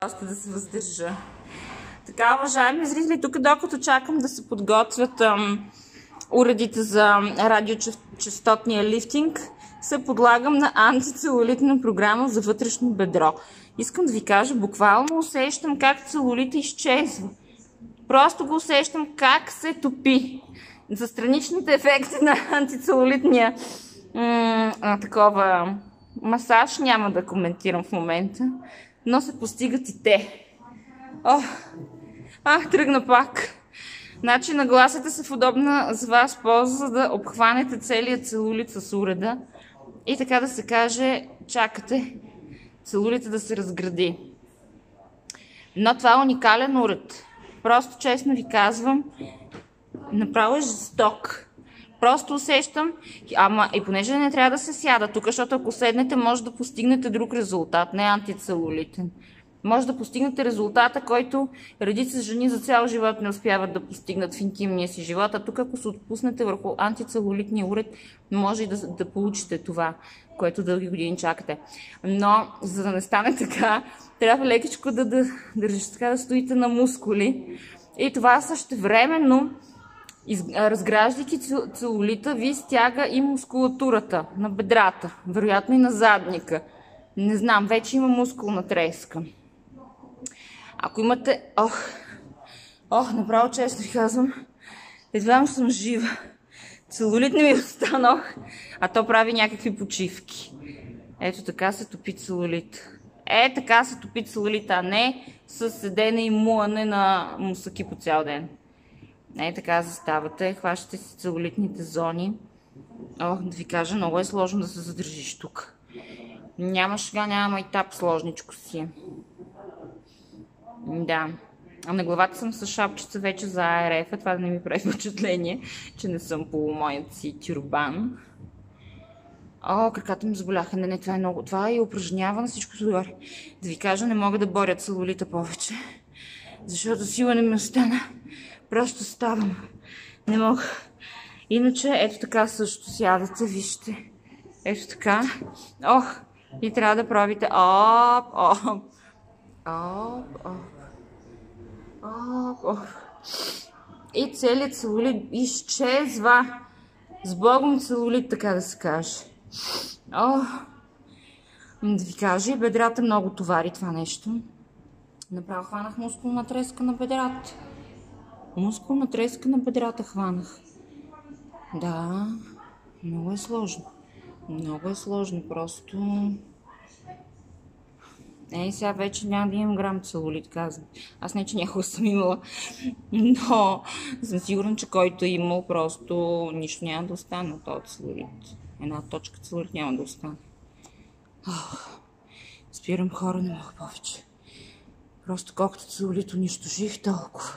Просто да се въздържа. Така, уважаеми зрители, тук докато чакам да се подготвят уредите за радиочастотния лифтинг, се подлагам на антицелулитна програма за вътрешно бедро. Искам да ви кажа, буквално усещам как целулита изчезва. Просто го усещам как се топи. За страничните ефекти на антицелулитния такова масаж няма да коментирам в момента, но се постигат и те. Тръгна пак. Значи нагласете се в удобна за вас поза, за да обхванете целият целулит с уреда и така да се каже, чакате целулита да се разгради. Но това е уникален уред. Просто честно ви казвам, направо е жесток. Просто усещам, и понеже не трябва да се сяда тук, защото ако седнете, може да постигнете друг резултат, не антицелулитен. Може да постигнете резултата, който редица жени за цял живот не успяват да постигнат в интимния си живот. А тук, ако се отпуснете върху антицелулитния уред, може и да получите това, което дълги години чакате. Но, за да не стане така, трябва лекичко да държите така, да стоите на мускули. И това същевременно, разграждайки целулита, ви стяга и мускулатурата на бедрата, вероятно и на задника. Не знам, вече има мускулна треска. Ако имате... направо честно ви казвам, едва съм жива. Целулит не ми останал, а то прави някакви почивки. Ето така се топи целулит. Така се топи целулит, а не с седене и муане на мусаки по цял ден. Така заставате, хващате си целулитните зони. Да ви кажа, много е сложно да се задържиш тук. Няма шега, няма майтап, сложничко си. Да. А на главата съм с шапчица вече за АРФ, това да не ми прави впечатление, че не съм по моят си тюрбан. Краката ми заболяха. Не, това е много. Това е и упражнява на всичко догоре. Да ви кажа, не мога да боря целулита повече. Защото сила не ми остана. Просто ставам. Не мога. Иначе, ето така също сядате, вижте. Ето така. И трябва да правите И целият целулит изчезва. С Богом целулит, така да се каже. Да ви кажа, и бедрата много товари това нещо. Направо хванах мускулна треска на бедрата. Мускулна треска на бедрата хванах. Да, много е сложно. Много е сложно, просто... Сега вече няма да имам грам целулит, казвам. Аз не, че някога съм имала, но съм сигурна, че който е имал, просто нищо няма да остане от този целулит. Една точка целулит няма да остане. Спирам, хора, не мога повече. Просто колкото целулит унищожих, толкова.